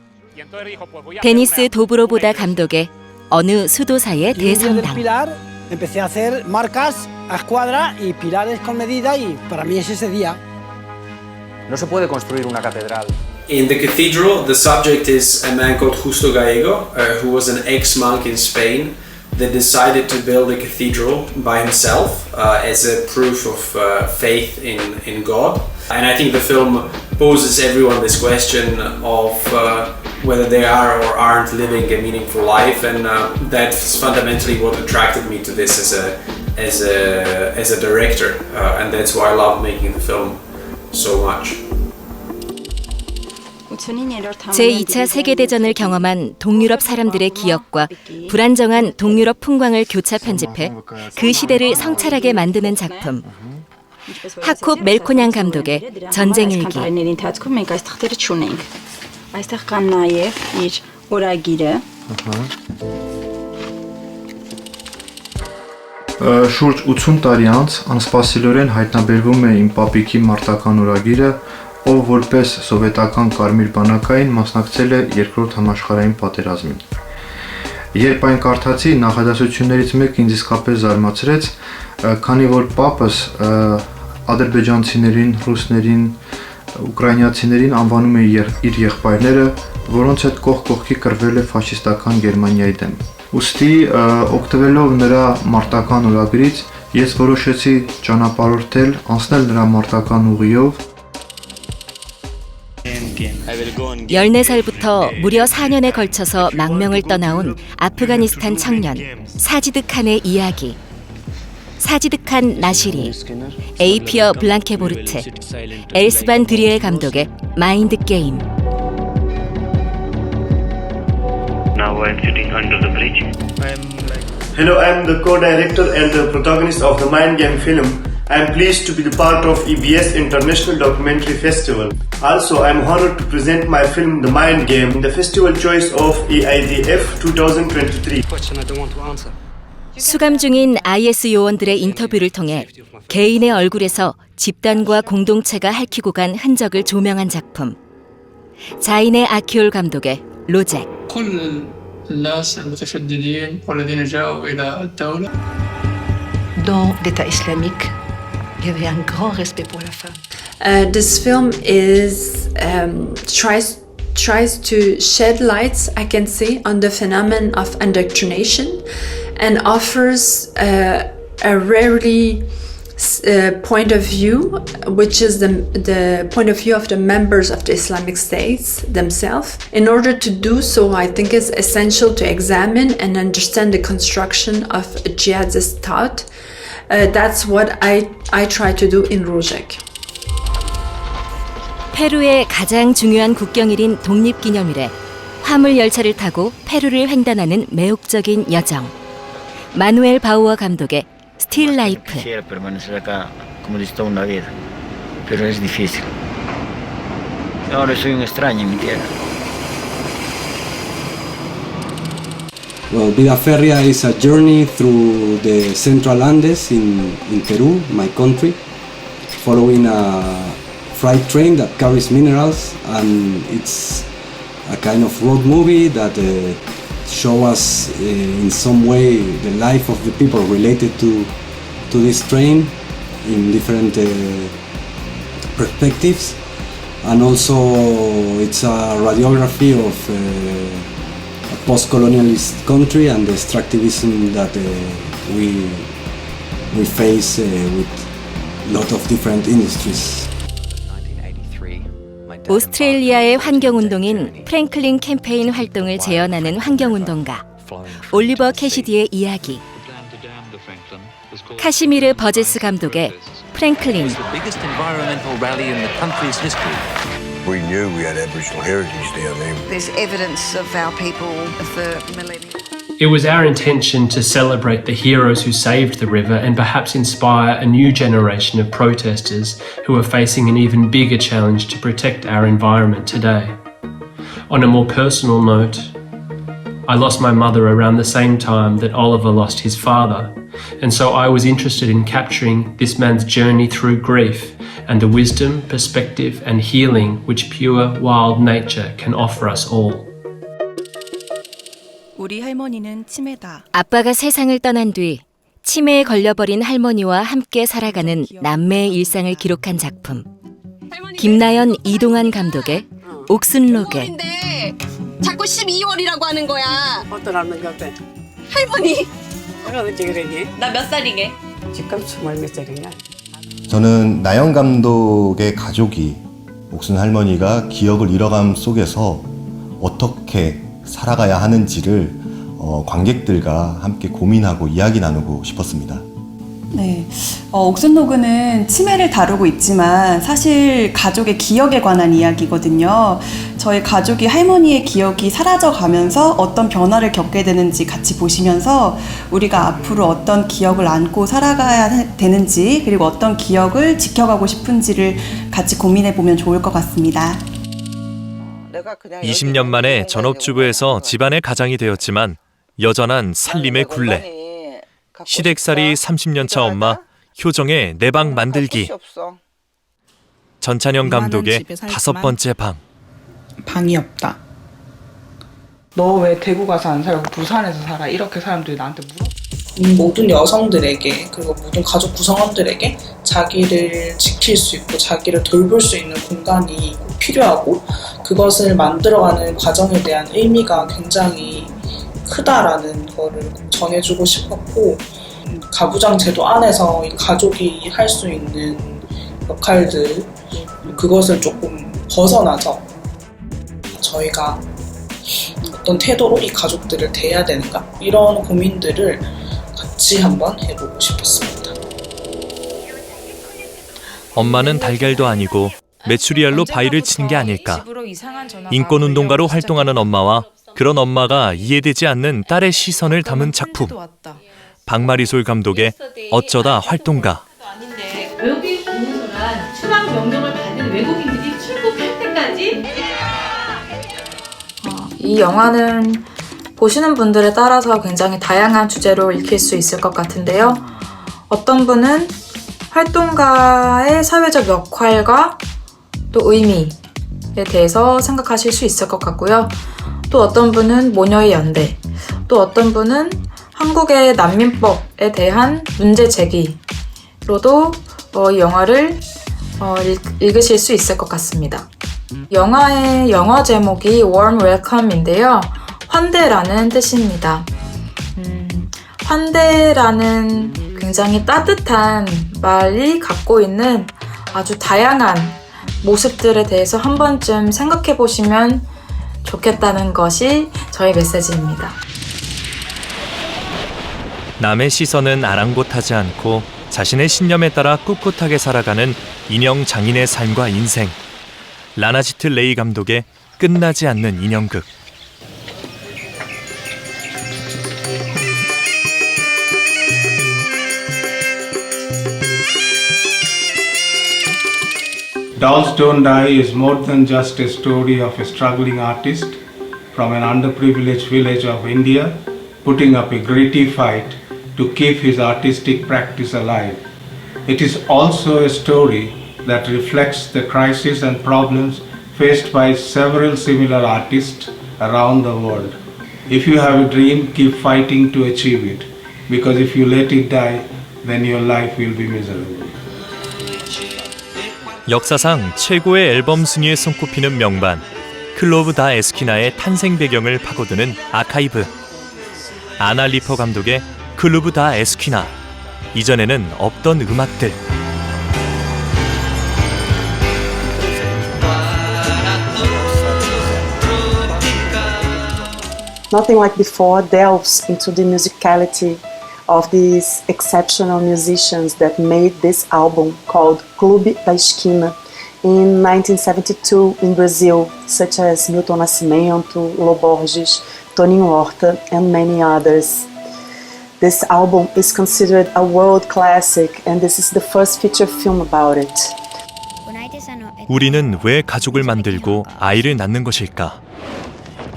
데니스 도브로보다 감독의 어느 수도사의 대성당. Empecé a hacer marcas a escuadra y pilares con medida y para mí es ese día. No se puede construir una catedral. In the cathedral, the subject is a man called Justo Gallego, who was an ex-monk in Spain that decided to build a cathedral by himself as a proof of faith in God. And I think the film poses everyone this question of whether they are or aren't living a meaningful life, and that's fundamentally what attracted me to this as a director, and that's why I love making the film so much. 제2차 세계대전을 경험한 동유럽 사람들의 기억과 불안정한 동유럽 풍광을 교차 편집해 그 시대를 성찰하게 만드는 작품. 하콥 멜코냥 감독의 전쟁일기. Շուրջ 80 տարի անց անսպասելիորեն հայտնաբերվում է իմ պապիկի մարտական օրագիրը, ով որպես սովետական կարմիր բանակային մասնակցել է երկրորդ համաշխարհային պատերազմին։ Երբ այն կարդացի, նախադասություններից մեկը ինձ իսկապես զարմացրեց, քանի որ պապս ադրբեջանցիներին, ռուսներին, ուկրաինացիներին անվանում է իր եղբայրները, որոնց հետ կողք կողքի կռվել է ֆաշիստական Գերմանիայի դեմ։ Ուստի օգտվելով նրա մարտական ուղագրից ես որոշեցի ճանապարհորդել, անցնել նրա մարտական 우ղիով 14살부터 무려 4년에 걸쳐서 망명을 떠나온 아프가니스탄 청년 사지드 칸의 이야기. 사지드 칸 나시리, 에이피어 블랑케보르트, 엘스반 드리엘 감독의 마인드 게임. Now I'm sitting under the bridge. Hello, I'm the co-director and the protagonist of the Mind Game film. I'm pleased to be the part of EBS International Documentary Festival. Also, I'm honored to present my film The Mind Game in the Festival Choice of AIDF 2023. Question I don't want to answer. 수감 중인 IS 요원들의 인터뷰를 통해 개인의 얼굴에서 집단과 공동체가 핥히고 간 흔적을 조명한 작품. 자인의 아키올 감독의 로잭. كل الناس المتشددين والذين جاءوا إلى الدولة. Dans l'État islamique, il y avait un grand respect pour la femme. This film is tries to shed lights, I can say, on the phenomenon of indoctrination, and offers a rarely point of view, which is the point of view of the members of the Islamic States themselves. In order to do so, I think it's essential to examine and understand the construction of a jihadist thought. That's what I try to do in Rojek. 페루의 가장 중요한 국경일인 독립기념일에 화물 열차를 타고 페루를 횡단하는 매혹적인 여정. 마누엘 바우어 감독의 스틸 라이프. Quisiera permanecer acá como dice toda una vida, pero es difícil. Ahora soy un extraño en mi tierra. Well, Vida Férrea is a journey through the Central Andes in Peru, my country, following a freight train that carries minerals, and it's a kind of road movie that show us in some way the life of the people related to this train in different perspectives, and also it's a radiography of a post-colonialist country and the extractivism that we face with a lot of different industries. 오스트레일리아의 환경운동인 프랭클린 캠페인 활동을 재현하는 환경운동가 올리버 캐시디의 이야기. 카시미르 버제스 감독의 프랭클린. We knew we had Aboriginal heritage down there. There's evidence of our people for millennia. It was our intention to celebrate the heroes who saved the river and perhaps inspire a new generation of protesters who are facing an even bigger challenge to protect our environment today. On a more personal note, I lost my mother around the same time that Oliver lost his father, and so I was interested in capturing this man's journey through grief and the wisdom, perspective, and healing which pure wild nature can offer us all. 우리 할머니는 치매다. 아빠가 세상을 떠난 뒤 치매에 걸려버린 할머니와 함께 살아가는 남매의 일상을 기록한 작품. 김나연, 이동환 감독의 옥순로그. 자꾸 12월이라고 하는 거야. 어떤 할머니 어때? 할머니. 내가 언제 그러니? 나 몇 살이게? 지금 20몇 살이냐? 저는 나연 감독의 가족이 옥순 할머니가 기억을 잃어감 속에서 어떻게 살아가야 하는지를 관객들과 함께 고민하고 이야기 나누고 싶었습니다. 네, 옥순로그는 치매를 다루고 있지만 사실 가족의 기억에 관한 이야기거든요. 저희 가족이 할머니의 기억이 사라져가면서 어떤 변화를 겪게 되는지 같이 보시면서 우리가 앞으로 어떤 기억을 안고 살아가야 되는지 그리고 어떤 기억을 지켜가고 싶은지를 같이 고민해 보면 좋을 것 같습니다. 20년 만에 전업주부에서 집안의 가장이 되었지만 여전한 살림의 굴레. 시댁살이 30년 차 엄마 효정의 내 방 만들기. 전찬영 감독의 5번째 방. 방이 없다. 너 왜 대구 가서 안 살고 부산에서 살아? 이렇게 사람들이 나한테 물어. 모든 여성들에게 그리고 모든 가족 구성원들에게 자기를 지킬 수 있고 자기를 돌볼 수 있는 공간이 필요하고 그것을 만들어가는 과정에 대한 의미가 굉장히 크다라는 거를 전해주고 싶었고, 가부장 제도 안에서 이 가족이 할 수 있는 역할들, 그것을 조금 벗어나서 저희가 어떤 태도로 이 가족들을 대해야 되는가, 이런 고민들을 같이 한번 해보고 싶었습니다. 엄마는 달걀도 아니고 메추리알로 바위를 치는 게 아닐까. 인권운동가로 활동하는 엄마와 그런 엄마가 이해되지 않는 딸의 시선을 담은 작품. 박마리솔 감독의 어쩌다 활동가. 외국인 공무소란 추방 명령을 받은 외국인들이 출국할 때까지. 이 영화는 보시는 분들에 따라서 굉장히 다양한 주제로 읽힐 수 있을 것 같은데요. 어떤 분은 활동가의 사회적 역할과 또 의미에 대해서 생각하실 수 있을 것 같고요. 또 어떤 분은 모녀의 연대, 또 어떤 분은 한국의 난민법에 대한 문제 제기로도 이 영화를 읽으실 수 있을 것 같습니다. 영화의 영어 제목이 Warm Welcome인데요. 환대라는 뜻입니다. 환대라는 굉장히 따뜻한 말이 갖고 있는 아주 다양한 모습들에 대해서 한 번쯤 생각해 보시면 좋겠다는 것이 저의 메시지입니다. 남의 시선은 아랑곳하지 않고 자신의 신념에 따라 꿋꿋하게 살아가는 인형 장인의 삶과 인생. 라나지트 레이 감독의 끝나지 않는 인형극. Dolls Don't Die is more than just a story of a struggling artist from an underprivileged village of India putting up a gritty fight to keep his artistic practice alive. It is also a story that reflects the crises and problems faced by several similar artists around the world. If you have a dream, keep fighting to achieve it, because if you let it die, then your life will be miserable. 역사상 최고의 앨범 순위에 손꼽히는 명반 클로브 다 에스키나의 탄생 배경을 파고드는 아카이브. 아나 리퍼 감독의 클로브 다 에스키나. 이전에는 없던 음악들. Nothing like before delves into the musicality of these exceptional musicians that made this album called Clube da Esquina in 1972 in Brazil, such as Milton Nascimento, Lô Borges, Toninho Horta, and many others. This album is considered a world classic, and this is the first feature film about it. 우리는 왜 가족을 만들고 아이를 낳는 것일까?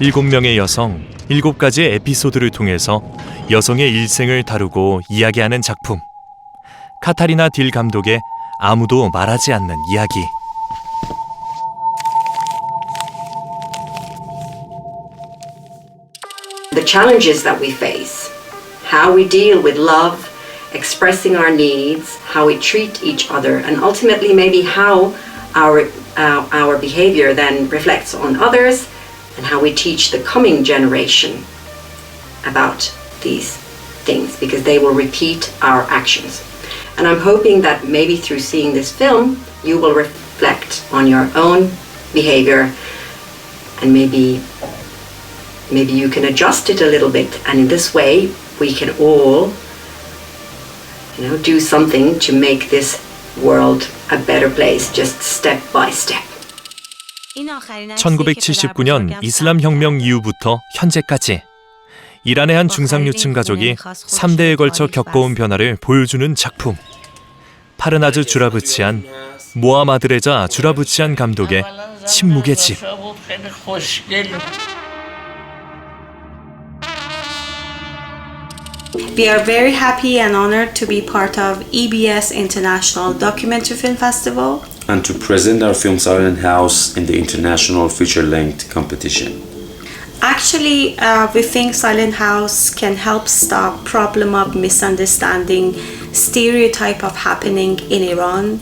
7명의 여성, 7가지의 에피소드를 통해서 여성의 일생을 다루고 이야기하는 작품. 카타리나 딜 감독의 아무도 말하지 않는 이야기. The challenges that we face, how we deal with love, expressing our needs, how we treat each other, and ultimately maybe how our behavior then reflects on others, and how we teach the coming generation about these things, because they will repeat our actions. And I'm hoping that maybe through seeing this film, you will reflect on your own behavior, and maybe you can adjust it a little bit, and in this way we can all, do something to make this world a better place, just step by step. 1979년 이슬람 혁명 이후부터 현재까지 이란의 한 중상류층 가족이 3대에 걸쳐 겪어온 변화를 보여주는 작품. 파르나즈 주라브치안, 모하마드레자 주라브치안 감독의 침묵의 집. We are very happy and honored to be part of EBS International Documentary Film Festival and to present our film Silent House in the International Feature-Length Competition. Actually, we think Silent House can help stop problem of misunderstanding, stereotype of happening in Iran,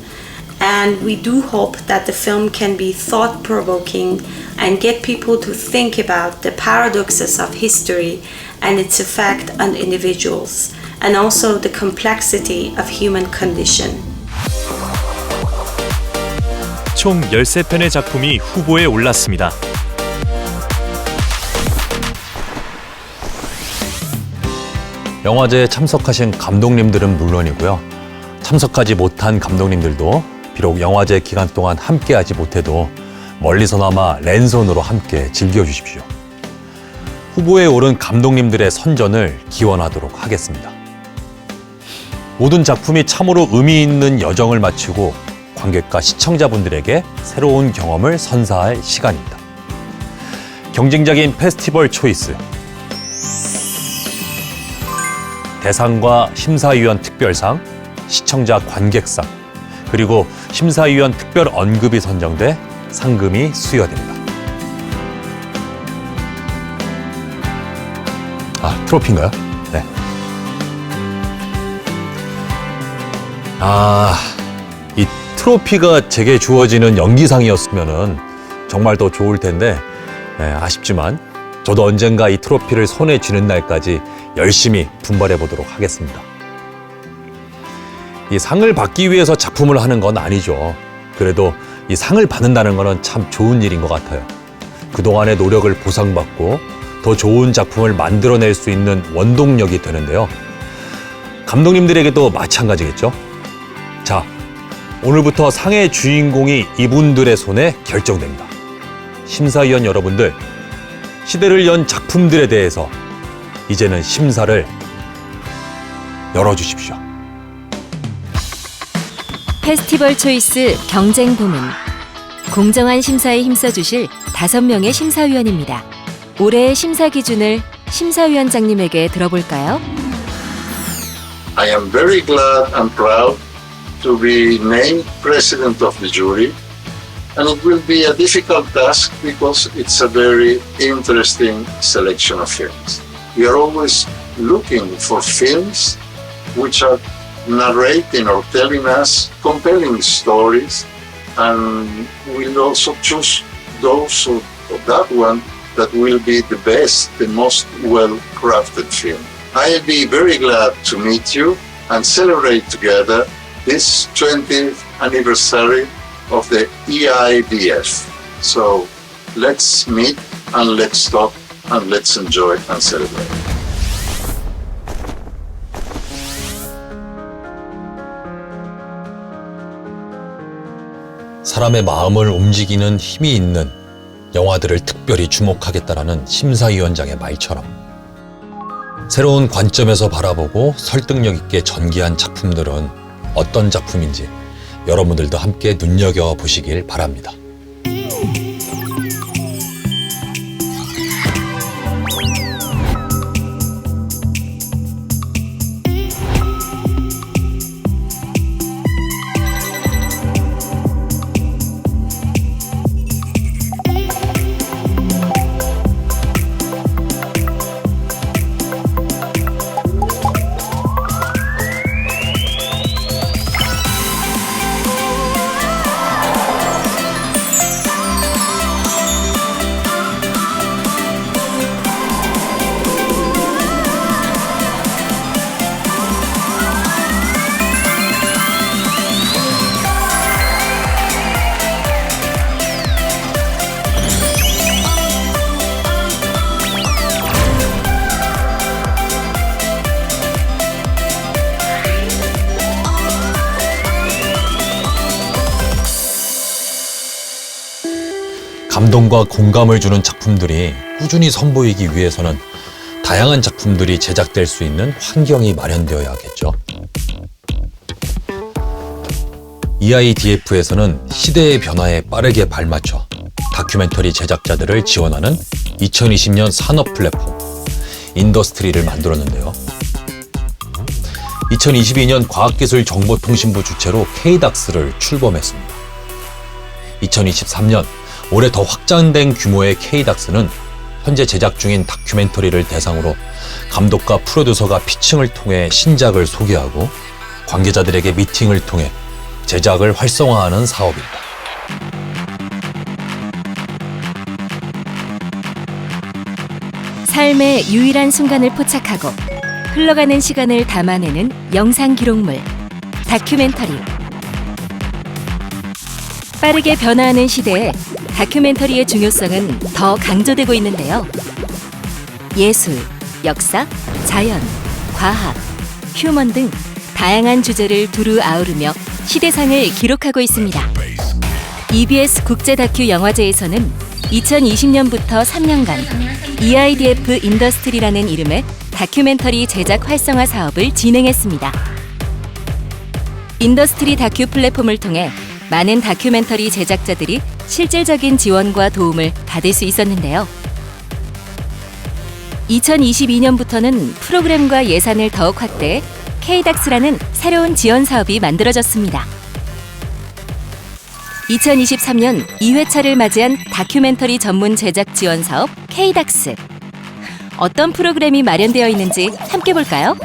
and we do hope that the film can be thought-provoking and get people to think about the paradoxes of history and its effect on individuals, and also the complexity of human condition. 총 13편의 작품이 후보에 올랐습니다. 영화제에 참석하신 감독님들은 물론이고요. 참석하지 못한 감독님들도 비록 영화제 기간 동안 함께하지 못해도 멀리서나마 랜선으로 함께 즐겨주십시오. 후보에 오른 감독님들의 선전을 기원하도록 하겠습니다. 모든 작품이 참으로 의미 있는 여정을 마치고 관객과 시청자분들에게 새로운 경험을 선사할 시간입니다. 경쟁적인 페스티벌 초이스, 대상과 심사위원 특별상, 시청자 관객상, 그리고 심사위원 특별 언급이 선정돼 상금이 수여됩니다. 아, 트로피인가요? 네. 이 트로피가 제게 주어지는 연기상이었으면은 정말 더 좋을 텐데, 아쉽지만 저도 언젠가 이 트로피를 손에 쥐는 날까지 열심히 분발해 보도록 하겠습니다. 이 상을 받기 위해서 작품을 하는 건 아니죠. 그래도 이 상을 받는다는 거는 참 좋은 일인 것 같아요. 그동안의 노력을 보상받고 더 좋은 작품을 만들어낼 수 있는 원동력이 되는데요. 감독님들에게도 마찬가지겠죠. 자, 오늘부터 상의 주인공이 이분들의 손에 결정됩니다. 심사위원 여러분들, 시대를 연 작품들에 대해서 이제는 심사를 열어주십시오. 페스티벌 초이스 경쟁 부문. 공정한 심사에 힘써주실 5명의 심사위원입니다. 올해의 심사 기준을 심사위원장님에게 들어볼까요? I am very glad and proud to be named president of the jury, and it will be a difficult task because it's a very interesting selection of films. We are always looking for films which are narrating or telling us compelling stories, and we'll also choose those of that one that will be the best, the most well-crafted film. I'll be very glad to meet you and celebrate together this 20th anniversary of the EIDF. So let's meet and let's talk and let's enjoy and celebrate. 사람의 마음을 움직이는 힘이 있는 영화들을 특별히 주목하겠다라는 심사위원장의 말처럼 새로운 관점에서 바라보고 설득력 있게 전개한 작품들은 어떤 작품인지 여러분들도 함께 눈여겨보시길 바랍니다. 감동과 공감을 주는 작품들이 꾸준히 선보이기 위해서는 다양한 작품들이 제작될 수 있는 환경이 마련되어야겠죠. EIDF에서는 시대의 변화에 빠르게 발맞춰 다큐멘터리 제작자들을 지원하는 2020년 산업 플랫폼 인더스트리를 만들었는데요. 2022년 과학기술정보통신부 주최로 KDAX를 출범했습니다. 2023년 올해 더 확장된 규모의 KDAX는 현재 제작 중인 다큐멘터리를 대상으로 감독과 프로듀서가 피칭을 통해 신작을 소개하고 관계자들에게 미팅을 통해 제작을 활성화하는 사업입니다. 삶의 유일한 순간을 포착하고 흘러가는 시간을 담아내는 영상 기록물, 다큐멘터리. 빠르게 변화하는 시대에 다큐멘터리의 중요성은 더 강조되고 있는데요. 예술, 역사, 자연, 과학, 휴먼 등 다양한 주제를 두루 아우르며 시대상을 기록하고 있습니다. EBS 국제 다큐 영화제에서는 2020년부터 3년간 EIDF 인더스트리라는 이름의 다큐멘터리 제작 활성화 사업을 진행했습니다. 인더스트리 다큐 플랫폼을 통해 많은 다큐멘터리 제작자들이 실질적인 지원과 도움을 받을 수 있었는데요. 2022년부터는 프로그램과 예산을 더욱 확대해 KDAX라는 새로운 지원 사업이 만들어졌습니다. 2023년 2회차를 맞이한 다큐멘터리 전문 제작 지원 사업 KDAX. 어떤 프로그램이 마련되어 있는지 함께 볼까요?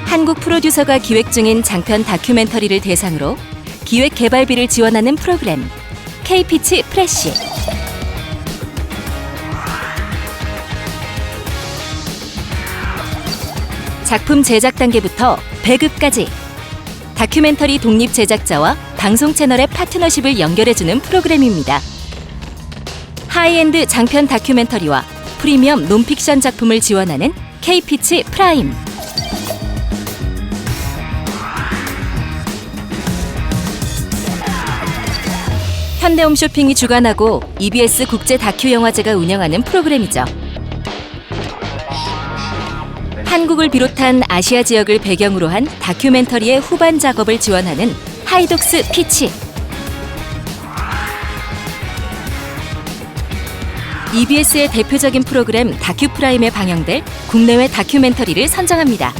한국 프로듀서가 기획 중인 장편 다큐멘터리를 대상으로 기획 개발비를 지원하는 프로그램 K-피치 프레쉬. 작품 제작 단계부터 배급까지 다큐멘터리 독립 제작자와 방송 채널의 파트너십을 연결해주는 프로그램입니다. 하이엔드 장편 다큐멘터리와 프리미엄 논픽션 작품을 지원하는 K-피치 프라임. 현대홈쇼핑이 주관하고 EBS 국제 다큐 영화제가 운영하는 프로그램이죠. 한국을 비롯한 아시아 지역을 배경으로 한 다큐멘터리의 후반 작업을 지원하는 하이독스 피치. EBS의 대표적인 프로그램 다큐프라임에 방영될 국내외 다큐멘터리를 선정합니다.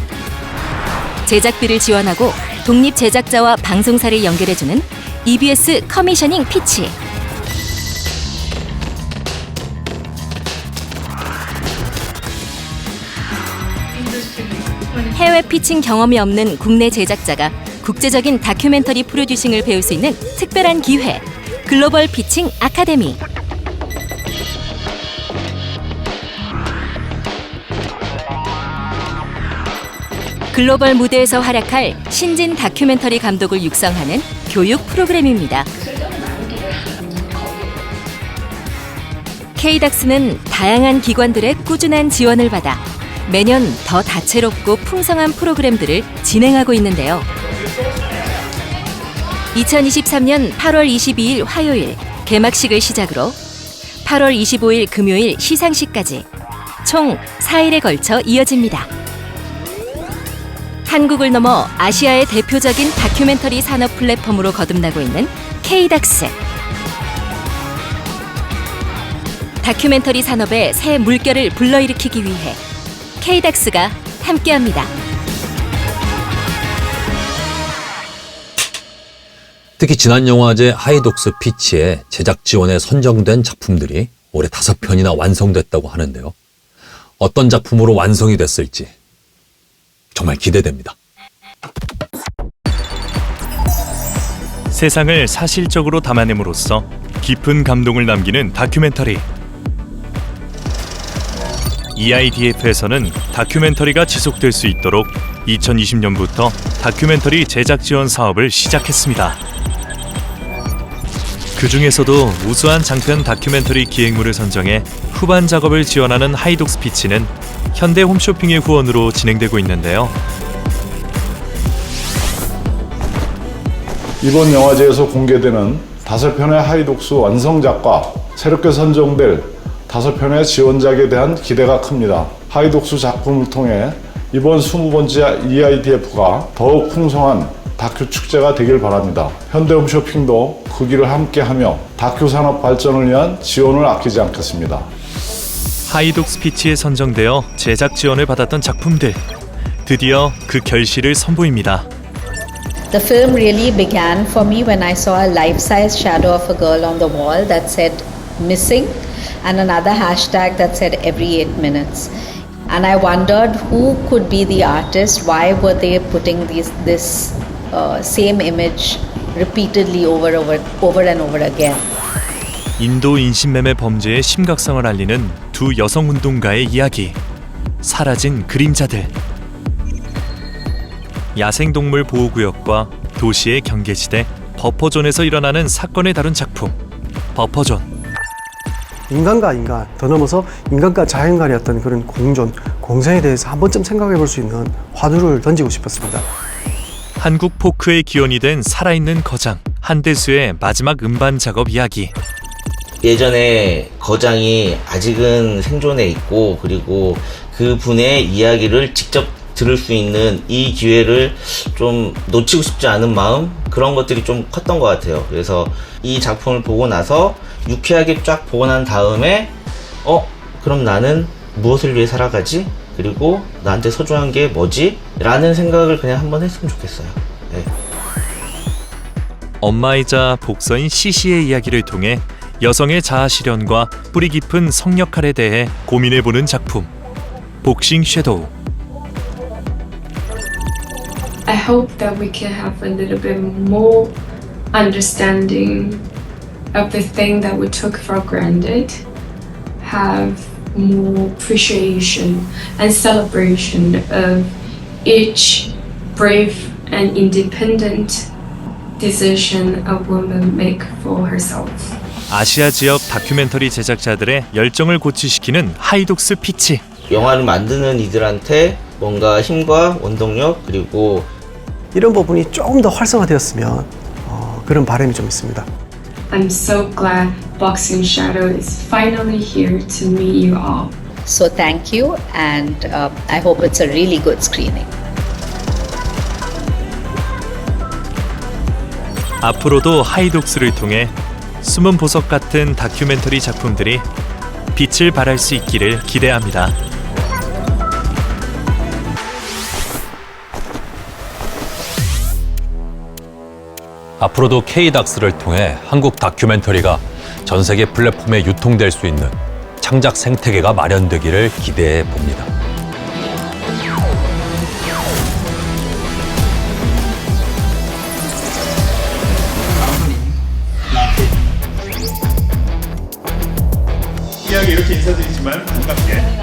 제작비를 지원하고 독립 제작자와 방송사를 연결해주는 EBS 커미셔닝 피치. 해외 피칭 경험이 없는 국내 제작자가 국제적인 다큐멘터리 프로듀싱을 배울 수 있는 특별한 기회, 글로벌 피칭 아카데미. 글로벌 무대에서 활약할 신진 다큐멘터리 감독을 육성하는 교육 프로그램입니다. KDAX는 다양한 기관들의 꾸준한 지원을 받아 매년 더 다채롭고 풍성한 프로그램들을 진행하고 있는데요. 2023년 8월 22일 화요일 개막식을 시작으로 8월 25일 금요일 시상식까지 총 4일에 걸쳐 이어집니다. 한국을 넘어 아시아의 대표적인 다큐멘터리 산업 플랫폼으로 거듭나고 있는 KDAX. 다큐멘터리 산업의 새 물결을 불러일으키기 위해 KDAX가 함께합니다. 특히 지난 영화제 하이독스 피치의 제작 지원에 선정된 작품들이 올해 5편이나 완성됐다고 하는데요. 어떤 작품으로 완성이 됐을지 정말 기대됩니다. 세상을 사실적으로 담아냄으로써 깊은 감동을 남기는 다큐멘터리. EIDF에서는 다큐멘터리가 지속될 수 있도록 2020년부터 다큐멘터리 제작 지원 사업을 시작했습니다. 그 중에서도 우수한 장편 다큐멘터리 기획물을 선정해 후반 작업을 지원하는 하이독스 피치는 현대 홈쇼핑의 후원으로 진행되고 있는데요. 이번 영화제에서 공개되는 5편의 하이독스 완성작과 새롭게 선정될 5편의 지원작에 대한 기대가 큽니다. 하이독스 작품을 통해 이번 20번째 EIDF가 더욱 풍성한 다큐 축제가 되길 바랍니다. 현대홈쇼핑도 그 길을 함께하며 다큐 산업 발전을 위한 지원을 아끼지 않겠습니다. 하이독스 피치에 선정되어 제작 지원을 받았던 작품들, 드디어 그 결실을 선보입니다. The film really began for me when I saw a life-size shadow of a girl on the wall that said missing and another hashtag that said every 8 minutes. And I wondered who could be the artist, why were they putting this same image repeatedly over and over again. 인도 인신매매 범죄의 심각성을 알리는 두 여성 운동가의 이야기. 사라진 그림자들. 야생동물 보호구역과 도시의 경계지대 버퍼존에서 일어나는 사건을 다룬 작품 버퍼존. 인간과 인간, 더 넘어서 인간과 자연 간의 어떤 그런 공존, 공생에 대해서 한 번쯤 생각해 볼 수 있는 화두를 던지고 싶었습니다. 한국 포크의 기원이 된 살아있는 거장 한대수의 마지막 음반 작업 이야기. 예전에 거장이 아직은 생존해 있고, 그리고 그 분의 이야기를 직접 들을 수 있는 이 기회를 좀 놓치고 싶지 않은 마음, 그런 것들이 좀 컸던 것 같아요. 그래서 이 작품을 보고 나서 유쾌하게 쫙 보고 난 다음에 그럼 나는 무엇을 위해 살아가지? 그리고 나한테 소중한 게 뭐지? 라는 생각을 그냥 한번 했으면 좋겠어요. 네. 엄마이자 복서인 시시의 이야기를 통해 여성의 자아 실현과 뿌리 깊은 성 역할에 대해 고민해보는 작품 복싱 섀도우. I hope that we can have a little bit more understanding of the thing that we took for granted, have more appreciation and celebration of each brave and independent decision a woman make for herself. 아시아 지역 다큐멘터리 제작자들의 열정을 고취시키는 하이독스 피치. 영화를 만드는 이들한테 뭔가 힘과 원동력, 그리고 이런 부분이 조금 더 활성화되었으면 그런 바람이 좀 있습니다. I'm so glad Boxing Shadow is finally here to meet you all. So thank you, and I hope it's a really good screening. 앞으로도 하이독스를 통해 숨은 보석 같은 다큐멘터리 작품들이 빛을 발할 수 있기를 기대합니다. 앞으로도 K닥스를 통해 한국 다큐멘터리가 전 세계 플랫폼에 유통될 수 있는 창작 생태계가 마련되기를 기대해 봅니다. 이야기 이렇게 인사드리지만 반갑게.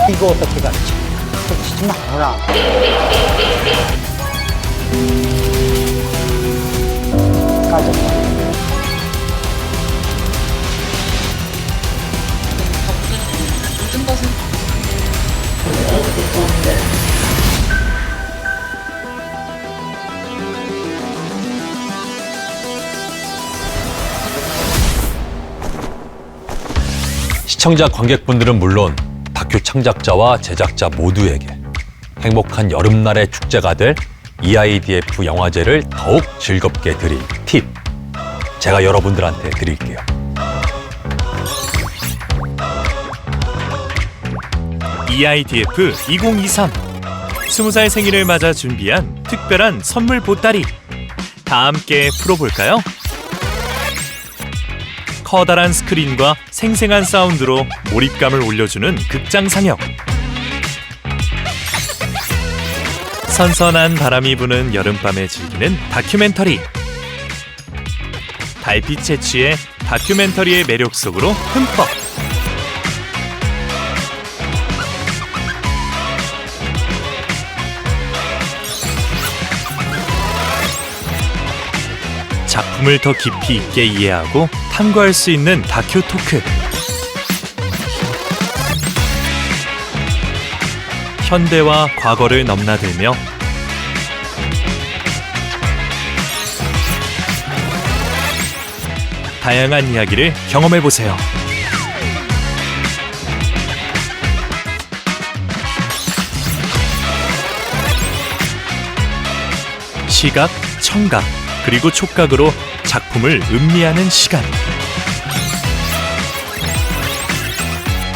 이거 어떻게 갔지? 그러지 마라. 시청자 관객분들은 물론 다큐 창작자와 제작자 모두에게 행복한 여름날의 축제가 될 EIDF 영화제를 더욱 즐겁게 드릴 팁, 제가 여러분들한테 드릴게요. EIDF 2023 20살 생일을 맞아 준비한 특별한 선물 보따리, 다 함께 풀어볼까요? 커다란 스크린과 생생한 사운드로 몰입감을 올려주는 극장 상영, 선선한 바람이 부는 여름밤에 즐기는 다큐멘터리, 달빛에 취해 다큐멘터리의 매력 속으로 흠뻑. 작품을 더 깊이 있게 이해하고 탐구할 수 있는 다큐 토크. 현대와 과거를 넘나들며 다양한 이야기를 경험해보세요. 시각, 청각, 그리고 촉각으로 작품을 음미하는 시간.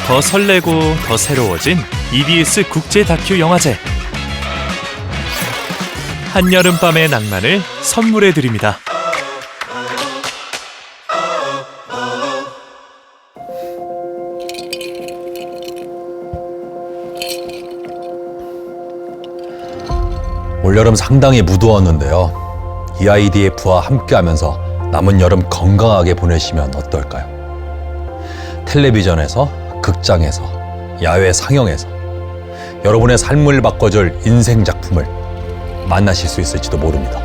더 설레고 더 새로워진 EBS 국제 다큐 영화제. 한여름밤의 낭만을 선물해 드립니다. 올여름 상당히 무더웠는데요. EIDF와 함께하면서 남은 여름 건강하게 보내시면 어떨까요? 텔레비전에서, 극장에서, 야외 상영에서 여러분의 삶을 바꿔줄 인생 작품을 만나실 수 있을지도 모릅니다.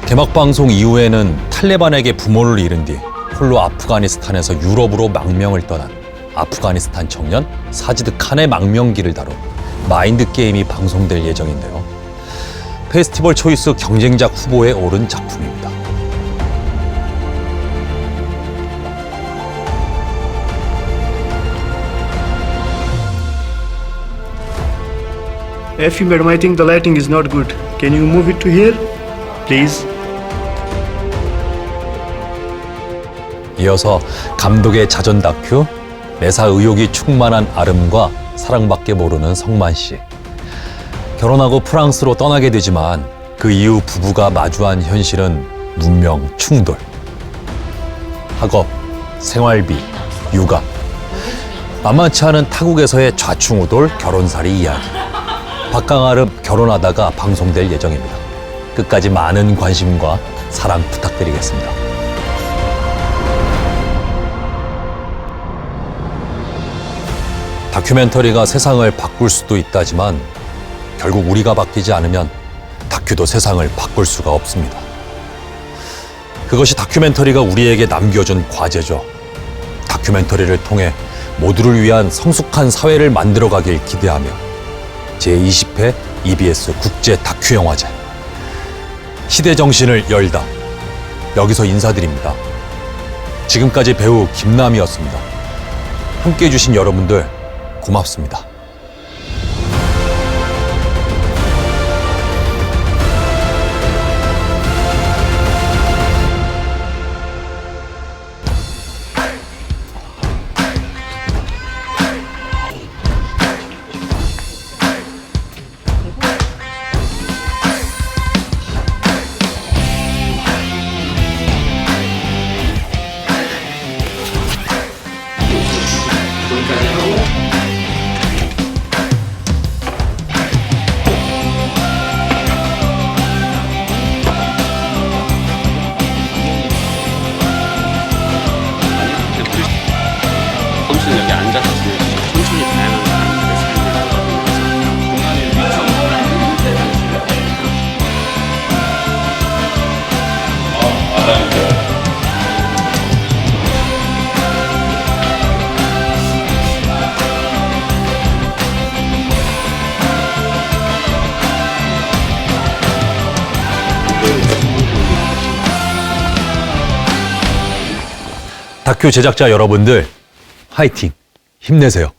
개막 방송 이후에는 탈레반에게 부모를 잃은 뒤 홀로 아프가니스탄에서 유럽으로 망명을 떠난 아프가니스탄 청년 사지드 칸의 망명기를 다룬 마인드 게임이 방송될 예정인데요. 페스티벌 초이스 경쟁작 후보에 오른 작품입니다. Effie, madam, I think the lighting is not good. Can you move it to here, please? 이어서 감독의 자전 다큐 매사 의욕이 충만한 아름과 사랑밖에 모르는 성만 씨. 결혼하고 프랑스로 떠나게 되지만 그 이후 부부가 마주한 현실은 문명 충돌. 학업, 생활비, 육아. 만만치 않은 타국에서의 좌충우돌 결혼살이 이야기. 박강아름 결혼하다가 방송될 예정입니다. 끝까지 많은 관심과 사랑 부탁드리겠습니다. 다큐멘터리가 세상을 바꿀 수도 있다지만 결국 우리가 바뀌지 않으면 다큐도 세상을 바꿀 수가 없습니다. 그것이 다큐멘터리가 우리에게 남겨준 과제죠. 다큐멘터리를 통해 모두를 위한 성숙한 사회를 만들어가길 기대하며 제20회 EBS 국제 다큐영화제 시대정신을 열다 여기서 인사드립니다. 지금까지 배우 김남희였습니다. 함께해 주신 여러분들 고맙습니다. 여기 앉아서 천천히 다양한 사람들의 다큐 제작자 여러분들 화이팅! 힘내세요.